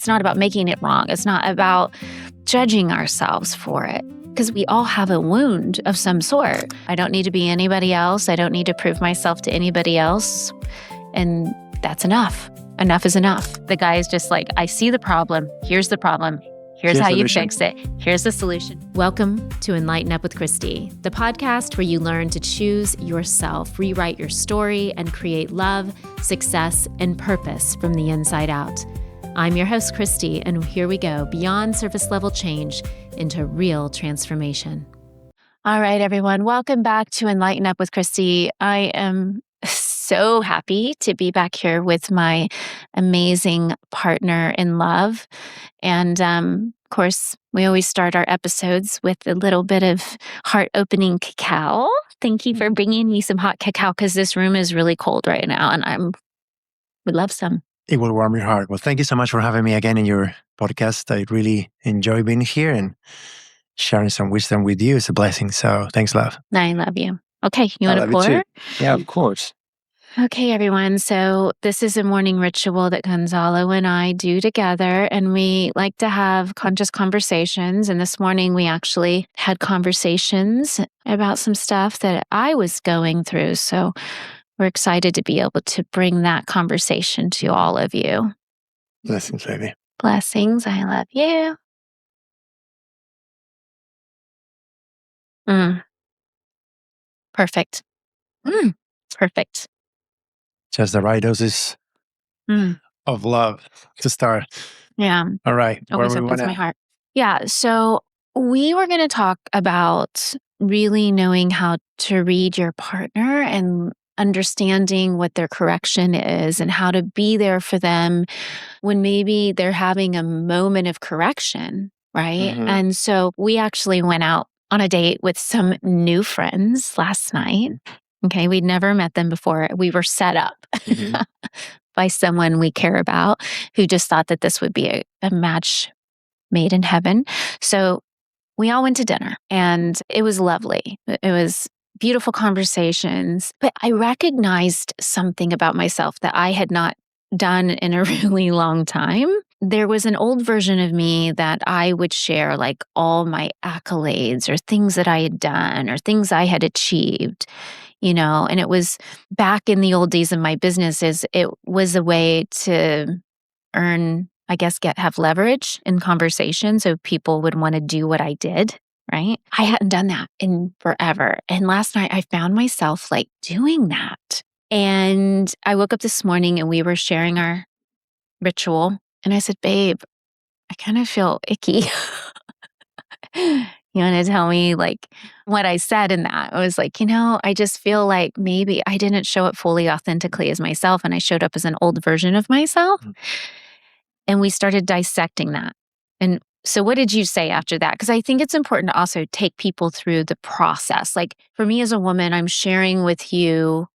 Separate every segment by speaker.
Speaker 1: It's not about making it wrong. It's not about judging ourselves for it, because we all have a wound of some sort. I don't need to be anybody else. I don't need to prove myself to anybody else. And that's enough. Enough is enough. The guy is just like, I see the problem. Here's the problem. Here's how you fix it. Here's the solution. Welcome to Enlighten with Christy, the podcast where you learn to choose yourself, rewrite your story, and create love, success, and purpose from the inside out. I'm your host, Christy, and here we go, beyond surface level change into real transformation. All right, everyone, welcome back to Enlighten with Christy. I am so happy to be back here with my amazing partner in love. And of course, we always start our episodes with a little bit of heart-opening cacao. Thank you for bringing me some hot cacao, because this room is really cold right now, and would love some.
Speaker 2: It will warm your heart. Well, thank you so much for having me again in your podcast. I really enjoy being here and sharing some wisdom with you. It's a blessing. So thanks, love.
Speaker 1: I love you. Okay, you want to pour?
Speaker 2: Yeah, of course.
Speaker 1: Okay, everyone. So this is a morning ritual that Gonzalo and I do together, and we like to have conscious conversations. And this morning we actually had conversations about some stuff that I was going through. So we're excited to be able to bring that conversation to all of you.
Speaker 2: Blessings, baby.
Speaker 1: Blessings. I love you. Perfect. Perfect.
Speaker 2: Just the right doses of love to start.
Speaker 1: Yeah.
Speaker 2: All right.
Speaker 1: Always opens my heart. Yeah. So we were going to talk about really knowing how to read your partner and understanding what their correction is and how to be there for them when maybe they're having a moment of correction, right?
Speaker 2: Mm-hmm.
Speaker 1: And so we actually went out on a date with some new friends last night. Okay, we'd never met them before. We were set up by someone we care about who just thought that this would be a match made in heaven. So we all went to dinner, and it was lovely. It was beautiful conversations, but I recognized something about myself that I had not done in a really long time. There was an old version of me that I would share like all my accolades or things that I had done or things I had achieved, you know, and it was back in the old days of my businesses. It was a way to earn, I guess, have leverage in conversation so people would want to do what I did. Right? I hadn't done that in forever. And last night I found myself like doing that. And I woke up this morning and we were sharing our ritual. And I said, babe, I kind of feel icky. You want to tell me like what I said in that? I was like, I just feel like maybe I didn't show up fully authentically as myself, and I showed up as an old version of myself. And we started dissecting that. And so what did you say after that? Because I think it's important to also take people through the process. Like for me as a woman, I'm sharing with you,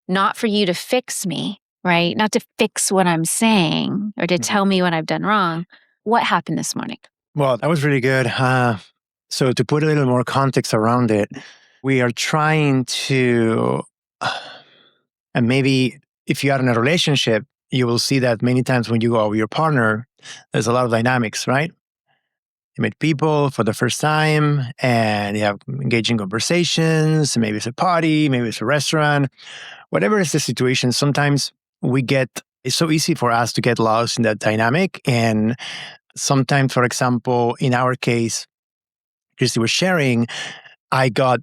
Speaker 1: not for you to fix me, right? Not to fix what I'm saying or to tell me what I've done wrong. What happened this morning?
Speaker 2: Well, that was really good. So to put a little more context around it, we are trying to, and maybe if you are in a relationship, you will see that many times when you go out with your partner, there's a lot of dynamics, right? You meet people for the first time and you have engaging conversations. Maybe it's a party, maybe it's a restaurant, whatever is the situation. Sometimes it's so easy for us to get lost in that dynamic. And sometimes, for example, in our case, Christy was sharing, I got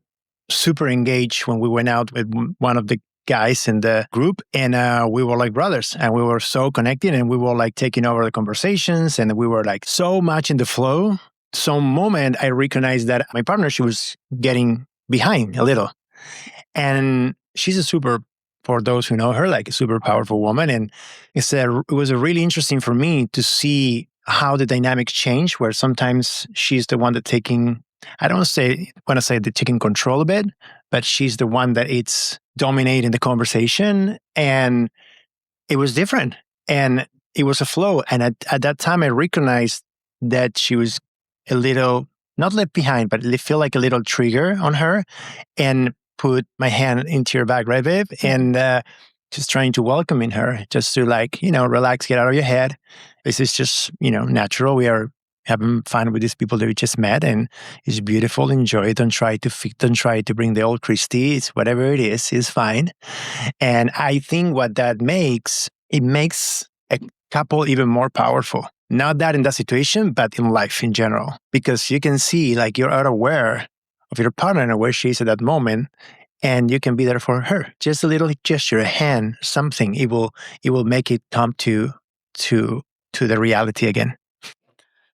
Speaker 2: super engaged when we went out with one of the guys in the group, and we were like brothers, and we were so connected, and we were like taking over the conversations, and we were like so much in the flow. Some moment I recognized that my partner, she was getting behind a little, and she's for those who know her, like a super powerful woman. And it was really interesting for me to see how the dynamics change, where sometimes she's the one that I don't want to say they're taking control a bit, but she's the one that it's dominating the conversation. And it was different. And it was a flow. And at that time, I recognized that she was a little, not left behind, but I feel like a little trigger on her, and put my hand into your back, right, babe? And just trying to welcome in her, just to like, relax, get out of your head. This is just, natural. We are having fun with these people that we just met, and it's beautiful. Enjoy it. Don't try to bring the old Christy. It's whatever it is fine. And I think what that makes a couple even more powerful. Not that in that situation, but in life in general, because you can see like you're aware of your partner and where she is at that moment, and you can be there for her. Just a little gesture, a hand, something. It will make it come to the reality again.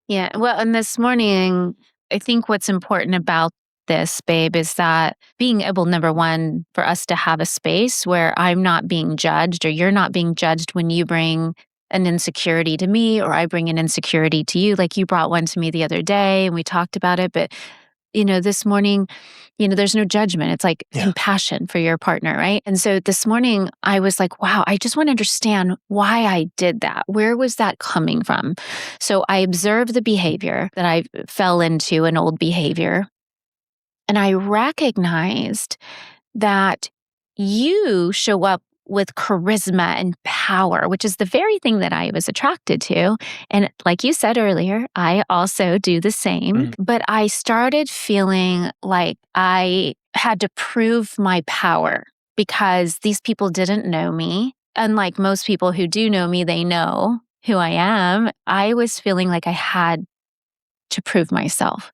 Speaker 1: Yeah. Well, and this morning, I think what's important about this, babe, is that being able, number one, for us to have a space where I'm not being judged or you're not being judged when you bring an insecurity to me or I bring an insecurity to you. Like you brought one to me the other day and we talked about it. But, this morning, there's no judgment. It's like compassion for your partner, right? And so this morning I was like, wow, I just want to understand why I did that. Where was that coming from? So I observed the behavior that I fell into, an old behavior. And I recognized that you show up with charisma and power, which is the very thing that I was attracted to. And like you said earlier, I also do the same. But I started feeling like I had to prove my power because these people didn't know me. Unlike most people who do know me, they know who I am. I was feeling like I had to prove myself,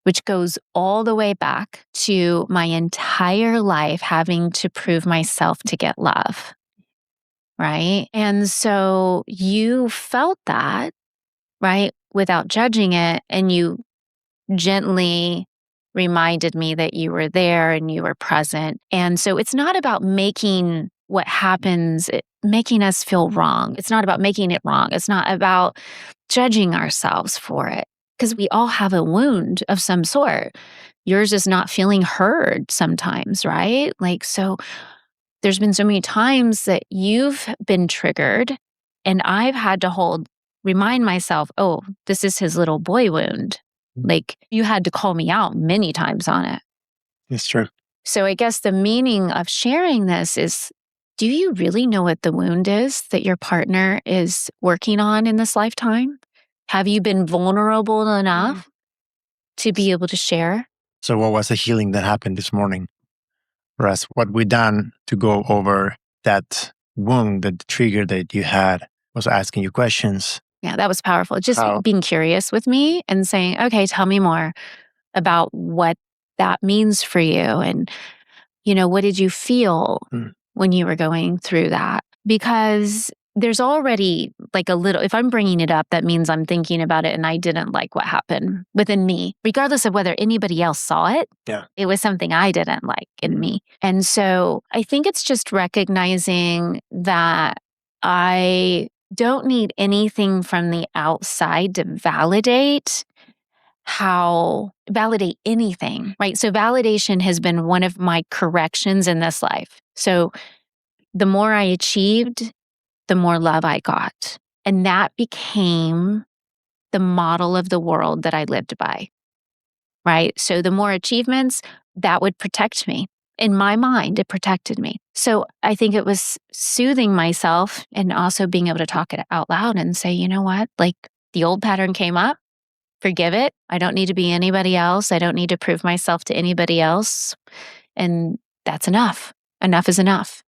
Speaker 1: which goes all the way back to my entire life having to prove myself to get love, right? And so you felt that, right, without judging it, and you gently reminded me that you were there and you were present. And so it's not about making what happens, making us feel wrong. It's not about making it wrong. It's not about judging ourselves for it. Because we all have a wound of some sort. Yours is not feeling heard sometimes, right? Like, so there's been so many times that you've been triggered and I've had to remind myself, oh, this is his little boy wound. Like you had to call me out many times on it.
Speaker 2: It's true.
Speaker 1: So I guess the meaning of sharing this is, do you really know what the wound is that your partner is working on in this lifetime? Have you been vulnerable enough to be able to share?
Speaker 2: So what was the healing that happened this morning for us? What we done to go over that wound, the trigger that you had, was asking you questions.
Speaker 1: Yeah, that was powerful. Just being curious with me and saying, okay, tell me more about what that means for you. And, what did you feel when you were going through that? Because there's already like a little, if I'm bringing it up, that means I'm thinking about it and I didn't like what happened within me, regardless of whether anybody else saw it.
Speaker 2: Yeah.
Speaker 1: It was something I didn't like in me. And so I think it's just recognizing that I don't need anything from the outside to validate anything, right? So validation has been one of my corrections in this life. So the more I achieved, the more love I got. And that became the model of the world that I lived by, right? So the more achievements, that would protect me. In my mind, it protected me. So I think it was soothing myself and also being able to talk it out loud and say, you know what? Like the old pattern came up, forgive it. I don't need to be anybody else. I don't need to prove myself to anybody else. And that's enough. Enough is enough.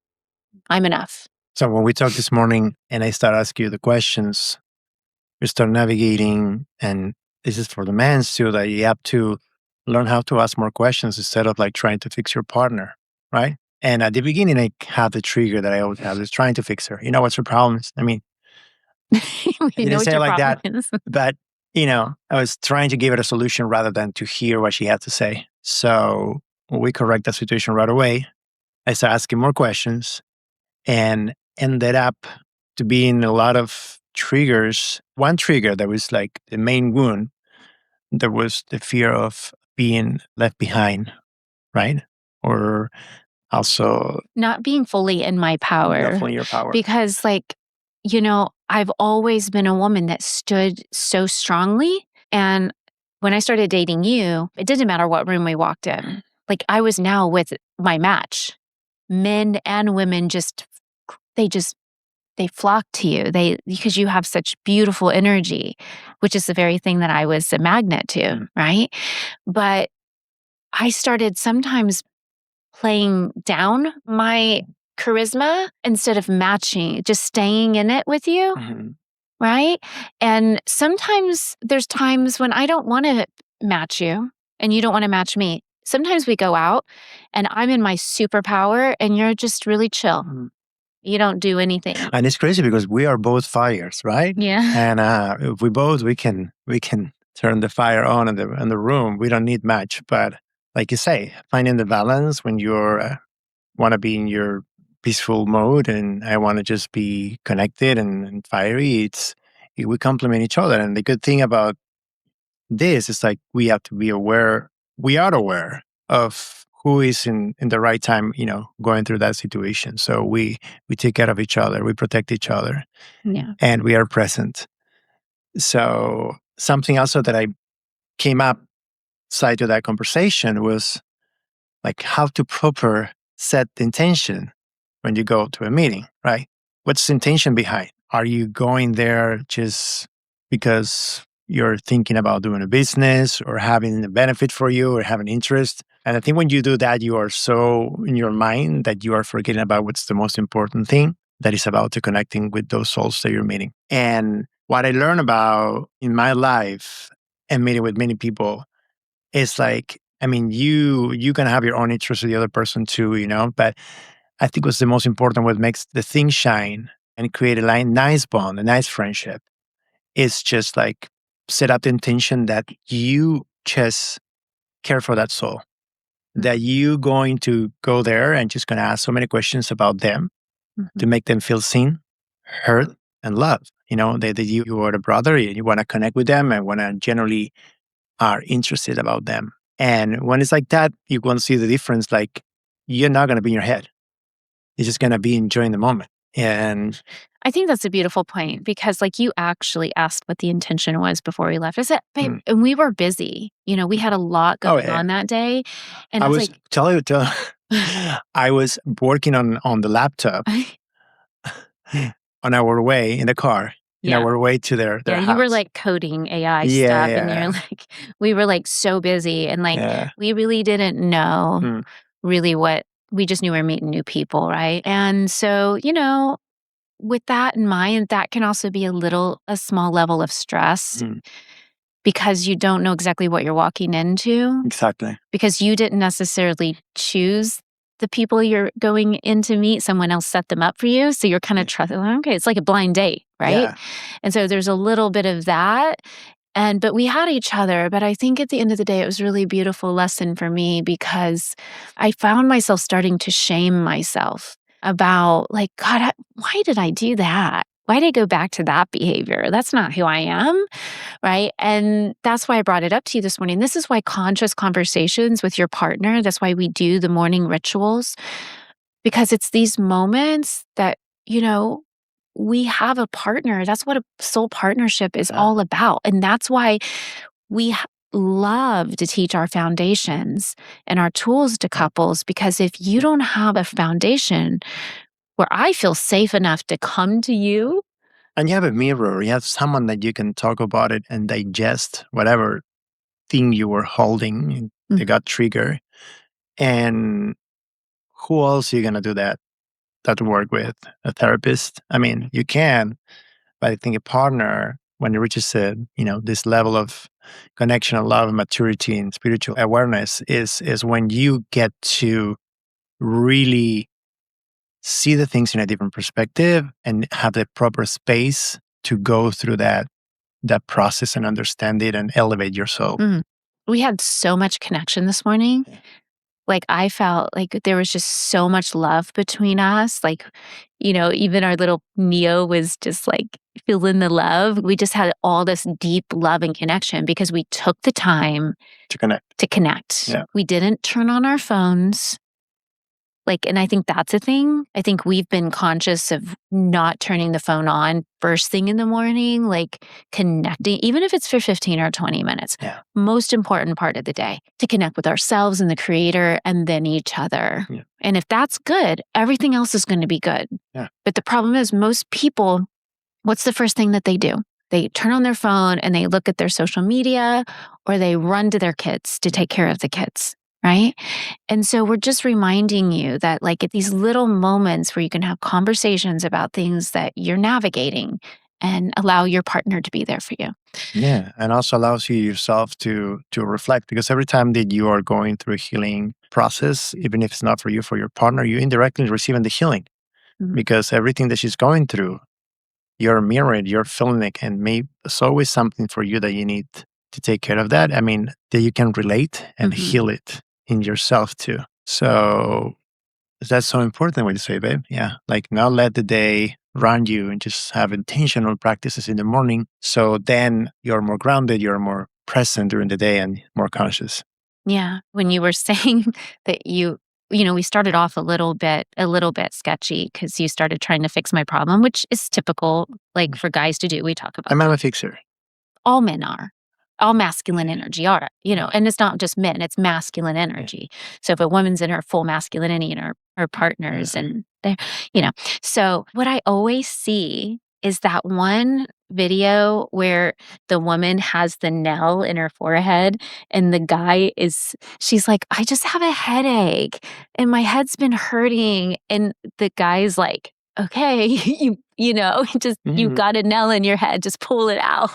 Speaker 1: I'm enough.
Speaker 2: So when we talked this morning and I start asking you the questions, you start navigating, and this is for the men too, that you have to learn how to ask more questions instead of like trying to fix your partner, right? And at the beginning, I had the trigger that I always have, is trying to fix her. What's her problems? I mean, I didn't say it like that, but I was trying to give it a solution rather than to hear what she had to say. So when we correct that situation right away, I started asking more questions and ended up to being a lot of triggers. One trigger that was like the main wound, there was the fear of being left behind, right? Or also
Speaker 1: not being fully in my power.
Speaker 2: Definitely your power.
Speaker 1: Because I've always been a woman that stood so strongly. And when I started dating you, it didn't matter what room we walked in. Like I was now with my match. Men and women just they flock to you. Because you have such beautiful energy, which is the very thing that I was a magnet to, right? But I started sometimes playing down my charisma instead of matching, just staying in it with you, right? And sometimes there's times when I don't want to match you and you don't want to match me. Sometimes we go out and I'm in my superpower and you're just really chill. You don't do anything.
Speaker 2: And it's crazy because we are both fires, right?
Speaker 1: Yeah.
Speaker 2: And if we can turn the fire on in the room. We don't need much, but like you say, finding the balance when you're want to be in your peaceful mode, and I want to just be connected and fiery. We complement each other, and the good thing about this is like we have to be aware. We are aware of who is in the right time, going through that situation. So we take care of each other, we protect each other, and we are present. So something also that I came up side to that conversation was like how to proper set the intention when you go to a meeting, right? What's the intention behind? Are you going there just because you're thinking about doing a business or having a benefit for you or having interest? And I think when you do that, you are so in your mind that you are forgetting about what's the most important thing, that is about to connecting with those souls that you're meeting. And what I learned about in my life and meeting with many people is like, I mean, you can have your own interest with the other person too, but I think what's the most important, what makes the thing shine and create a nice bond, a nice friendship, is just like set up the intention that you just care for that soul, that you going to go there and just going to ask so many questions about them to make them feel seen, heard, and loved. That you are a brother, you want to connect with them and want to generally are interested about them. And when it's like that, you're going to see the difference. Like, you're not going to be in your head. You're just going to be enjoying the moment. And
Speaker 1: I think that's a beautiful point because, like, you actually asked what the intention was before we left. I said, babe, and we were busy. We had a lot going on that day. And I was like,
Speaker 2: I was working on the laptop on our way in the car. In our way to their house.
Speaker 1: You were like coding AI stuff, and you're like, we were like so busy, and like we really didn't know really what we just knew we were meeting new people, right? And so, with that in mind, that can also be a small level of stress because you don't know exactly what you're walking into.
Speaker 2: Exactly.
Speaker 1: Because you didn't necessarily choose the people you're going in to meet. Someone else set them up for you. So you're kind of trusting, okay, it's like a blind date, right?
Speaker 2: Yeah.
Speaker 1: And so there's a little bit of that. But we had each other. But I think at the end of the day, it was really a beautiful lesson for me because I found myself starting to shame myself about like, God, why did I do that? Why did I go back to that behavior? That's not who I am, right? And that's why I brought it up to you this morning. This is why conscious conversations with your partner, that's why we do the morning rituals, because it's these moments that, we have a partner. That's what a soul partnership is all about. And that's why we love to teach our foundations and our tools to couples, because if you don't have a foundation where I feel safe enough to come to you.
Speaker 2: And you have a mirror, you have someone that you can talk about it and digest whatever thing you were holding that got triggered. And who else are you going to do that work with? A therapist? I mean, you can, but I think a partner, when it reaches this level of connection and love and maturity and spiritual awareness is when you get to really see the things in a different perspective and have the proper space to go through that process and understand it and elevate your soul.
Speaker 1: We had so much connection this morning. Like, I felt like there was just so much love between us. Like, even our little Neo was just like feeling the love. We just had all this deep love and connection because we took the time
Speaker 2: to connect.
Speaker 1: Yeah. We didn't turn on our phones. And I think that's a thing. I think we've been conscious of not turning the phone on first thing in the morning, connecting, even if it's for 15 or 20 minutes.
Speaker 2: Yeah.
Speaker 1: Most important part of the day, to connect with ourselves and the creator and then each other.
Speaker 2: Yeah.
Speaker 1: And if that's good, everything else is going to be good.
Speaker 2: Yeah.
Speaker 1: But the problem is most people, what's the first thing that they do? They turn on their phone and they look at their social media, or they run to their kids to take care of the kids. Right. And so we're just reminding you that at these little moments where you can have conversations about things that you're navigating and allow your partner to be there for you.
Speaker 2: Yeah. And also allows you yourself to reflect, because every time that you are going through a healing process, even if it's not for you, for your partner, you're indirectly receiving the healing because everything that she's going through, you're mirrored, you're feeling it, and maybe it's always something for you that you need to take care of that. I mean, that you can relate and heal it in yourself too. So that's so important what you say, babe. Yeah. Not let the day run you and just have intentional practices in the morning. So then you're more grounded, you're more present during the day and more conscious.
Speaker 1: Yeah. When you were saying that we started off a little bit sketchy because you started trying to fix my problem, which is typical, for guys to do. We talk about
Speaker 2: I'm a fixer.
Speaker 1: all men are. All masculine energy are, and it's not just men, it's masculine energy. So if a woman's in her full masculinity and her partners and they're, so what I always see is that one video where the woman has the nail in her forehead and the guy she's like, I just have a headache and my head's been hurting. And the guy's like, okay, you've got a nail in your head, just pull it out.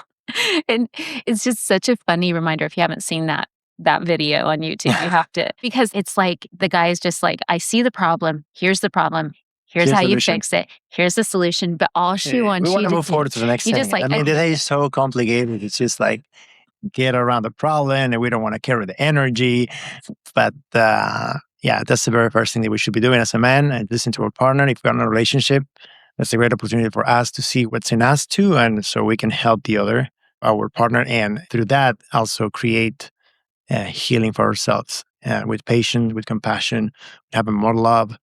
Speaker 1: And it's just such a funny reminder. If you haven't seen that video on YouTube, you have to, because it's the guy is just I see the problem. Here's the problem. Here's how you fix it. Here's the solution. But all she wants
Speaker 2: we
Speaker 1: you
Speaker 2: want to
Speaker 1: to
Speaker 2: move forward to the next thing.
Speaker 1: I
Speaker 2: mean, the day is so complicated. It's just get around the problem, and we don't want to carry the energy. But that's the very first thing that we should be doing as a man, and listen to our partner. If we're in a relationship, that's a great opportunity for us to see what's in us too, and so we can help our partner, and through that also create healing for ourselves with patience, with compassion, having more love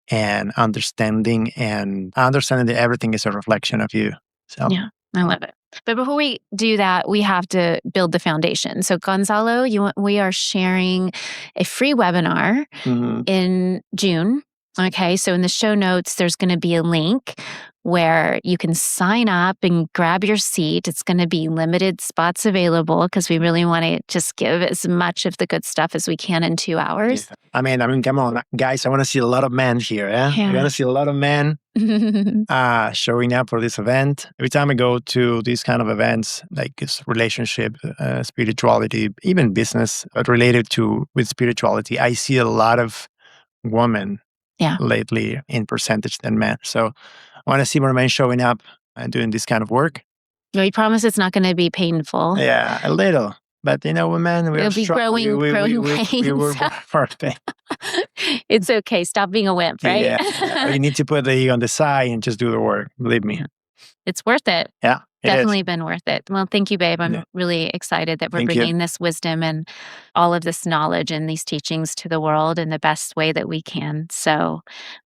Speaker 2: and understanding that everything is a reflection of you. So
Speaker 1: yeah, I love it. But before we do that, we have to build the foundation. So Gonzalo, we are sharing a free webinar in June. Okay, so in the show notes, there's going to be a link where you can sign up and grab your seat. It's going to be limited spots available because we really want to just give as much of the good stuff as we can in 2 hours.
Speaker 2: Yeah. I mean, come on, guys. I want to see a lot of men here. Yeah? I want to see a lot of men showing up for this event. Every time I go to these kind of events, it's relationship, spirituality, even business, but related with spirituality, I see a lot of women lately in percentage than men. So I want to see more men showing up and doing this kind of work.
Speaker 1: We promise it's not going to be painful.
Speaker 2: Yeah, a little. But women,
Speaker 1: it'll be growing pains.
Speaker 2: We were perfect.
Speaker 1: It's okay. Stop being a wimp, right?
Speaker 2: Yeah. You need to put the ego on the side and just do the work. Believe me.
Speaker 1: It's worth it.
Speaker 2: Yeah.
Speaker 1: Definitely been worth it. Well, thank you, babe. I'm really excited that we're bringing this wisdom and all of this knowledge and these teachings to the world in the best way that we can. So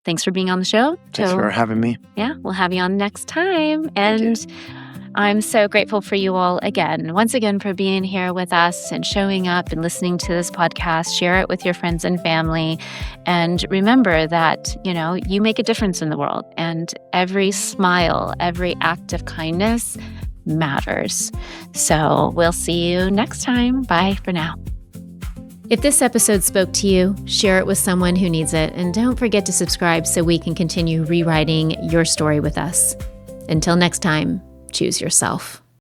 Speaker 1: thanks for being on the show.
Speaker 2: Thanks for having me.
Speaker 1: Yeah, we'll have you on next time. And I'm so grateful for you all once again, for being here with us and showing up and listening to this podcast. Share it with your friends and family. And remember that, you make a difference in the world. And every smile, every act of kindness matters. So we'll see you next time. Bye for now. If this episode spoke to you, share it with someone who needs it. And don't forget to subscribe so we can continue rewriting your story with us. Until next time, choose yourself.